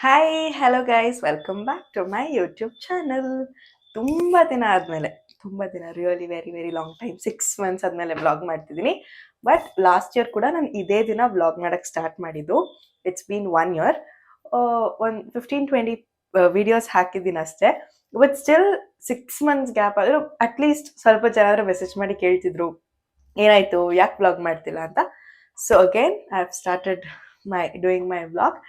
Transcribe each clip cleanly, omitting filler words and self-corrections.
Hi hello guys welcome back to my YouTube channel. ತುಂಬ ದಿನ ಆದಮೇಲೆ really very very long time 6 months ಆದಮೇಲೆ vlog ಮಾಡ್ತಿದ್ದೀನಿ. But last year ಕೂಡ ನಾನು ಇದೇ ದಿನ ವ್ಲಾಗ್ ಮಾಡೋಕ್ಕೆ ಸ್ಟಾರ್ಟ್ ಮಾಡಿದ್ದು. It's been 1 year. ಒಂದು 15-20 ವಿಡಿಯೋಸ್ ಹಾಕಿದ್ದೀನಿ ಅಷ್ಟೇ. ಬಟ್ ಸ್ಟಿಲ್ 6 ಮಂತ್ಸ್ ಗ್ಯಾಪ್ ಆದರೂ ಅಟ್ಲೀಸ್ಟ್ ಸ್ವಲ್ಪ ಜನ ಮೆಸೇಜ್ ಮಾಡಿ ಕೇಳ್ತಿದ್ರು ಏನಾಯಿತು, ಯಾಕೆ ವ್ಲಾಗ್ ಮಾಡ್ತಿಲ್ಲ ಅಂತ. So again I have started doing my vlog.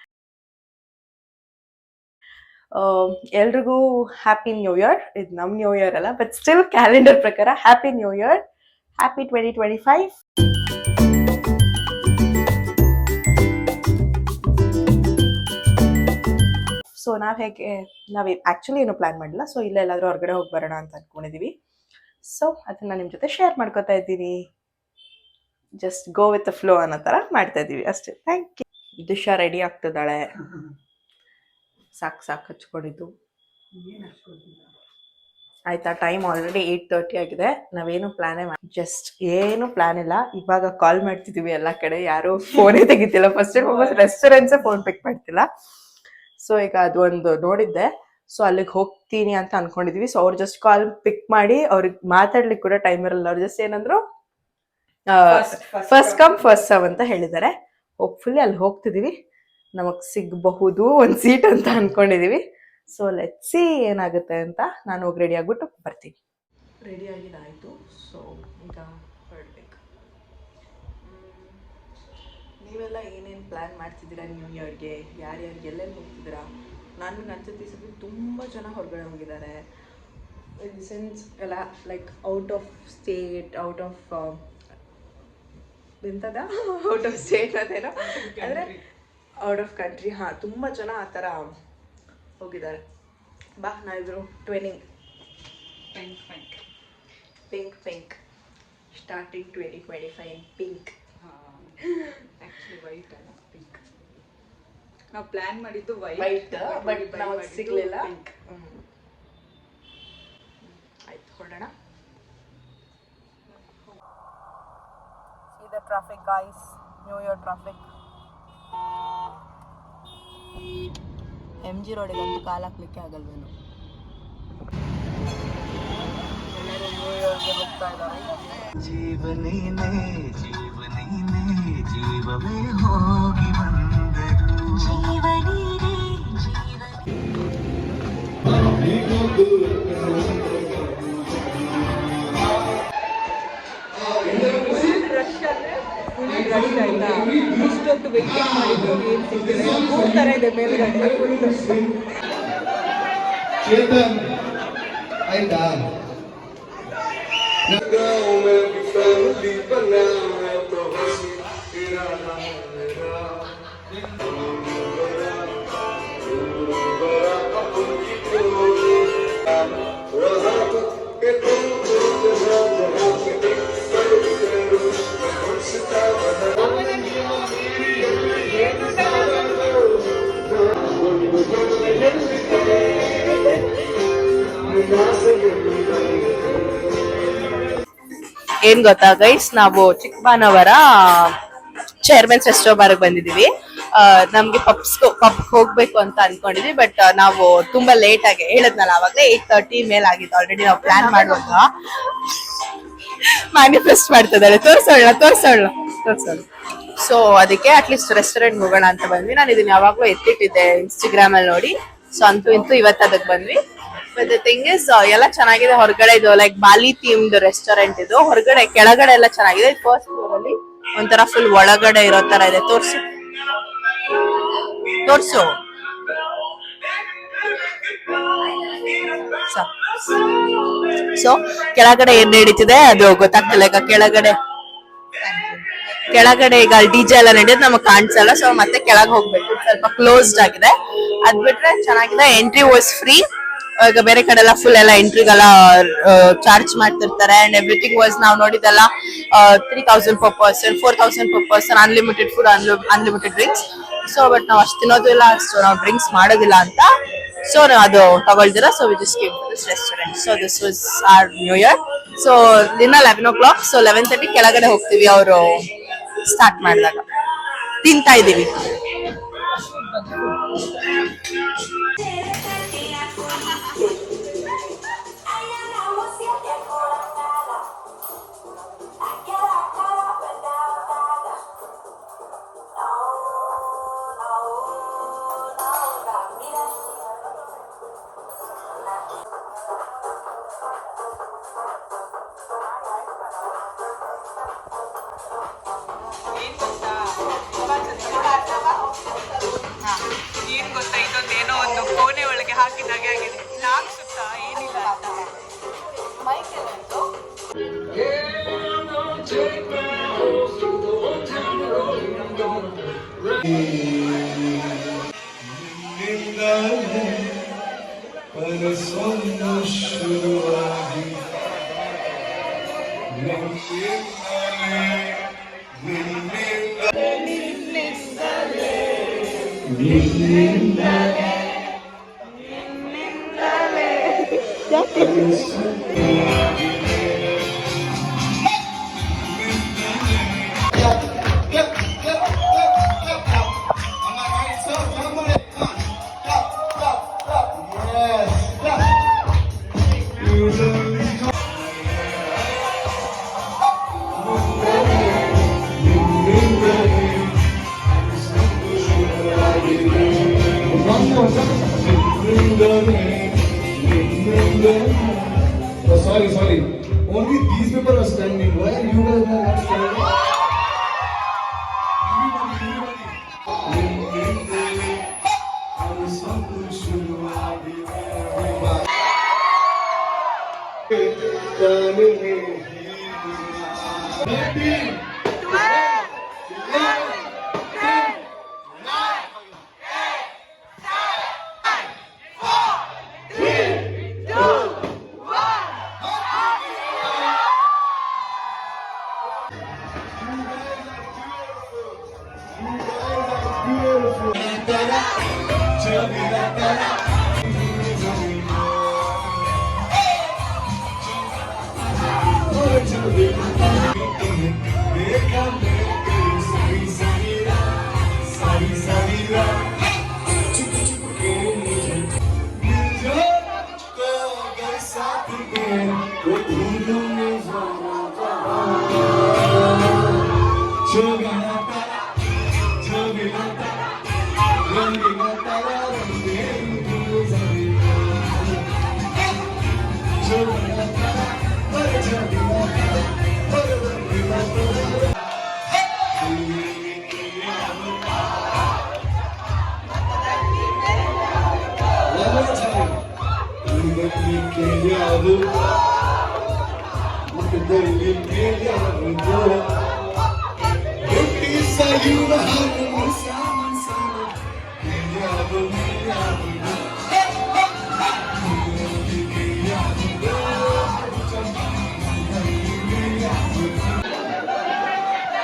ಎಲ್ರಿಗೂ ಹ್ಯಾಪಿ ನ್ಯೂ ಇಯರ್. ಇದು ನಮ್ಮ ನ್ಯೂ ಇಯರ್ ಅಲ್ಲ, ಬಟ್ ಸ್ಟಿಲ್ ಕ್ಯಾಲೆಂಡರ್ ಪ್ರಕಾರ happy new year, happy 2025. So ನಾವು ಆ್ಯಕ್ಚುಲಿ ಏನು ಪ್ಲ್ಯಾನ್ ಮಾಡಿಲ್ಲ. ಸೊ ಇಲ್ಲೆಲ್ಲಾದರೂ ಹೊರಗಡೆ ಹೋಗಿ ಬರೋಣ ಅಂತ ಅಂದ್ಕೊಂಡಿದ್ದೀವಿ. ಸೊ ಅದನ್ನು ನಿಮ್ಮ ಜೊತೆ ಶೇರ್ ಮಾಡ್ಕೋತಾ ಇದ್ದೀನಿ. Just go with the flow ಅನ್ನೋ ಥರ ಮಾಡ್ತಾ ಇದ್ದೀವಿ ಅಷ್ಟೇ. Thank you. ದಿಶಾ ರೆಡಿ ಆಗ್ತಿದ್ದಾಳೆ. ಸಾಕು ಹಚ್ಕೊಂಡಿದ್ದು ಆಯ್ತಾ. ಟೈಮ್ ಆಲ್ರೆಡಿ 8:30 ಆಗಿದೆ. ನಾವೇನು ಜಸ್ಟ್ ಏನು ಪ್ಲಾನ್ ಇಲ್ಲ. ಇವಾಗ ಕಾಲ್ ಮಾಡ್ತಿದ್ದೀವಿ ಎಲ್ಲ ಕಡೆ, ಯಾರು ಫೋನೇ ತೆಗಿತಿಲ್ಲ. ಫಸ್ಟ್ ರೆಸ್ಟೋರೆಂಟ್ಸೇ ಫೋನ್ ಪಿಕ್ ಮಾಡ್ತಿಲ್ಲ. ಸೊ ಈಗ ಅದೊಂದು ನೋಡಿದ್ದೆ. ಸೊ ಅಲ್ಲಿಗೆ ಹೋಗ್ತೀನಿ ಅಂತ ಅನ್ಕೊಂಡಿದೀವಿ. ಸೊ ಅವ್ರು ಜಸ್ಟ್ ಕಾಲ್ ಪಿಕ್ ಮಾಡಿ ಅವ್ರಿಗೆ ಮಾತಾಡ್ಲಿಕ್ಕೆ ಕೂಡ ಟೈಮ್ ಇರಲ್ಲ. ಅವ್ರು ಜಸ್ಟ್ ಏನಂದ್ರು ಫಸ್ಟ್ ಕಮ್ ಫಸ್ಟ್ ಸರ್ವ್ ಅಂತ ಹೇಳಿದ್ದಾರೆ. ಹೋಪ್ಫುಲಿ ಅಲ್ಲಿ ಹೋಗ್ತಿದೀವಿ, ನಮಗ್ ಸಿಗಬಹುದು ಒಂದು ಸೀಟ್ ಅಂತ ಅನ್ಕೊಂಡಿದೀವಿ. ಸೊ ಲೆಟ್ಸ್ ಸಿ ಏನಾಗುತ್ತೆ ಅಂತ. ನಾನು ಹೋಗಿ ರೆಡಿ ಆಗ್ಬಿಟ್ಟು ಬರ್ತೀನಿ. ರೆಡಿ ಆಗಿದ್ದಾಯಿತು. ಸೊ ಈಗ ಹೊರಡ್ಬೇಕು. ನೀವೆಲ್ಲ ಏನೇನು ಪ್ಲ್ಯಾನ್ ಮಾಡ್ತಿದ್ದೀರಾ ನ್ಯೂ ಇಯರ್ಗೆ? ಯಾರ್ಯಾರಿಗೆ ಎಲ್ಲೆಲ್ಲಿ ಹೋಗ್ತಿದ್ದೀರಾ? ನನಗೆ ಅನ್ಸುತ್ತೆ ಈ ಸತಿ ತುಂಬ ಜನ ಹೊರಗಡೆ ಹೋಗಿದ್ದಾರೆ. ಇನ್ ದಿ ಸೆನ್ಸ್ ಎಲ್ಲ like out of state, out of state ಅದೇನೋ ಅಂದರೆ ಔಟ್ ಆಫ್ ಕಂಟ್ರಿ. ಹಾಂ, ತುಂಬ ಜನ ಆ ಥರ ಹೋಗಿದ್ದಾರೆ. ಬಾ, ನಾವಿದ್ರು twinning pink starting 2025 pink. Actually white ಅಲ್ಲ, ಪಿಂಕ್. ನಾವು ಪ್ಲ್ಯಾನ್ ಮಾಡಿದ್ದು ವೈಟ್, ಬಟ್ ನಮಗೆ ಸಿಗಲಿಲ್ಲ. ಆಯ್ತು, ಹೊರಡೋಣ. ಇದು traffic guys, new year traffic. MG ರೋಡಿಗಂತೂ ಕಾಲು ಹಾಕ್ಲಿಕ್ಕೆ ಆಗಲ್ವೇನು. ಎಲ್ಲರೂ ನ್ಯೂ ಇಯರ್ಗೆ ಹೋಗ್ತಾ ಇದ್ದಾರೆ. ಜೀವನೇನೆ ಜೀವವೇ ಹೋಗಿ ಬಂದರು. ರಶ್ ಆಯ್ತಾ? ಇಷ್ಟೊತ್ತು ವೆಯ್ಟಿಂಗ್ ಮಾಡಿದ್ರು ಏನು ಸಿಗ್ತಿಲ್ಲ. ಥರ ಇದೆ ಮೇಲ್ಗಡೆ. ಆಯ್ತಾ? ಏನ್ ಗೊತ್ತಾ ಗೈಸ್, ನಾವು ಚಿಕ್ಕಬಾನವರ ಚೇರ್ಮನ್ಸ್ ರೆಸ್ಟೋರೆಂಟ್ ಬಂದಿದೀವಿ. ನಮ್ಗೆ ಪಬ್ ಹೋಗ್ಬೇಕು ಅಂತ ಅನ್ಕೊಂಡಿದ್ವಿ. ಬಟ್ ನಾವು ತುಂಬಾ ಲೇಟ್ ಆಗಿ ಹೇಳದ್ನಲ್ಲ, ಅವಾಗಲೇ 8:30 ಮೇಲೆ ಆಗಿತ್ತು. ಆಲ್ರೆಡಿ ನಾವು ಪ್ಲಾನ್ ಮಾಡುವಾಗ ಮ್ಯಾನಿಫೆಸ್ಟ್ ಮಾಡ್ತಿದ್ದಾರೆ. ತೋರ್ಸೋಳ. ಸೊ ಅದಕ್ಕೆ ಅಟ್ಲೀಸ್ಟ್ ರೆಸ್ಟೋರೆಂಟ್ ಹೋಗೋಣ ಅಂತ ಬಂದ್ವಿ. ನಾನು ಇದನ್ನ ಯಾವಾಗ್ಲೂ ಎತ್ತಿಟ್ಟಿದ್ದೆ ಇನ್ಸ್ಟಾಗ್ರಾಮ್ ಅಲ್ಲಿ ನೋಡಿ. ಸೊ ಅಂತೂ ಇವತ್ತು ಅದಕ್ಕೆ ಬಂದ್ವಿ. ಬಟ್ ದ ಥಿಂಗ್ ಇಸ್, ಎಲ್ಲ ಚೆನ್ನಾಗಿದೆ ಹೊರಗಡೆ. ಇದು ಲೈಕ್ ಬಾಲಿ ಥೀಮ್ಡ್ ರೆಸ್ಟೋರೆಂಟ್. ಇದು ಹೊರಗಡೆ ಕೆಳಗಡೆ ಎಲ್ಲ ಚೆನ್ನಾಗಿದೆ. ಫಸ್ಟ್ ಫ್ಲೋರ್ ಅಲ್ಲಿ ಒಂಥರ ಫುಲ್ ಒಳಗಡೆ ಇರೋ ತರ ಇದೆ. ತೋರ್ಸು. ಸೊ ಕೆಳಗಡೆ ಏನ್ ನಡೀತಿದೆ ಅದು ಗೊತ್ತಾಗ್ತಿಲ್ಲ. ಈಗ ಕೆಳಗಡೆ ಈಗ ಡಿಜೆ ಎಲ್ಲ ನಡೆಯೋದು ನಮಗ್ ಕಾಣಿಸಲ್ಲ. ಸೊ ಮತ್ತೆ ಕೆಳಗೆ ಹೋಗ್ಬೇಕು. ಸ್ವಲ್ಪ ಕ್ಲೋಸ್ಡ್ ಆಗಿದೆ. ಅದ್ ಬಿಟ್ರೆ ಚೆನ್ನಾಗಿದೆ. Entry was free. ಈಗ ಬೇರೆ ಕಡೆ ಎಲ್ಲ ಫುಲ್ ಎಲ್ಲ ಎಂಟ್ರಿಗೆಲ್ಲ ಚಾರ್ಜ್ ಮಾಡ್ತಿರ್ತಾರೆ. ಅಂಡ್ ಎವ್ರಿಥಿಂಗ್ ವಾಸ್, ನಾವು ನೋಡಿದೆಲ್ಲ 3,000 per person, 4,000 per person, unlimited food, unlimited drinks. So but ನಾವು ಅಷ್ಟು ತಿನ್ನೋದು ಇಲ್ಲ, ಸೊ ನಾವು ಡ್ರಿಂಕ್ಸ್ ಮಾಡೋದಿಲ್ಲ ಅಂತ ಸೊ ನಾವು ಅದು ತಗೊಳ್ದಿರ. So we just came to this restaurant. So this was our new year. So ದಿನ 11 o'clock. ಸೊ 11:30 ಕೆಳಗಡೆ ಹೋಗ್ತೀವಿ. ಅವರು ಸ್ಟಾರ್ಟ್ ಮಾಡಿದಾಗ ತಿಂತಾ ಇದೀವಿ. ಕನಸೊಂದು ಶುರುವಾಗಿ Oh, sorry. Only these people are standing. Why are you guys not standing?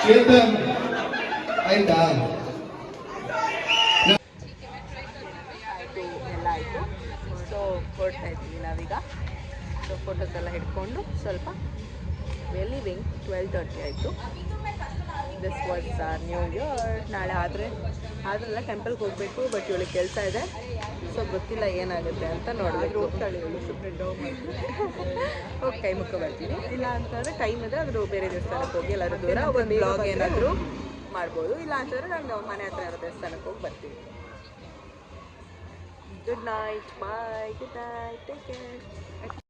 Chetan, ಆಯ್ತಾ? ಆಯಿತು ಎಲ್ಲ ಆಯಿತು. ಸೊ ಹೊರಡ್ತಾ ಇದ್ದೀವಿ ನಾವೀಗ. ಸೊ ಫೋಟೋಸ್ ಎಲ್ಲ ಹಿಡ್ಕೊಂಡು ಸ್ವಲ್ಪ ಲಿವಿಂಗ್ 12:30 ಆಯಿತು. This was new year. ನಾಳೆ ಆದ್ರೆಲ್ಲ ಟೆಂಪಲ್ಗೆ ಹೋಗಬೇಕು. ಬಟ್ ಇವಳಿಗೆ ಕೆಲಸ ಇದೆ, ಸೊ ಗೊತ್ತಿಲ್ಲ ಏನಾಗುತ್ತೆ ಅಂತ ನೋಡಬೇಕು. ಹೋಗ್ತಾಳೆ ಇವಳು ಸುಮ್ಮನೆ ಡೋ ಹೋಗಿ ಕೈ ಮುಖ ಬರ್ತೀನಿ. ಇಲ್ಲ ಅಂತಂದರೆ ಟೈಮ್ ಇದೆ ಆದರೂ ಬೇರೆ ದೇವಸ್ಥಾನಕ್ಕೆ ಹೋಗಿ ಎಲ್ಲರೂ ದೂರ ಒಂದು ಬ್ಲಾಗ್ ಏನಾದರೂ ಮಾಡ್ಬೋದು. ಇಲ್ಲ ಅಂತಂದರೆ ನಾನು ಮನೆ ಹತ್ರ ಇರೋ ದೇವಸ್ಥಾನಕ್ಕೆ ಹೋಗಿ ಬರ್ತೀನಿ. Good night. Bye. Good night. Take care.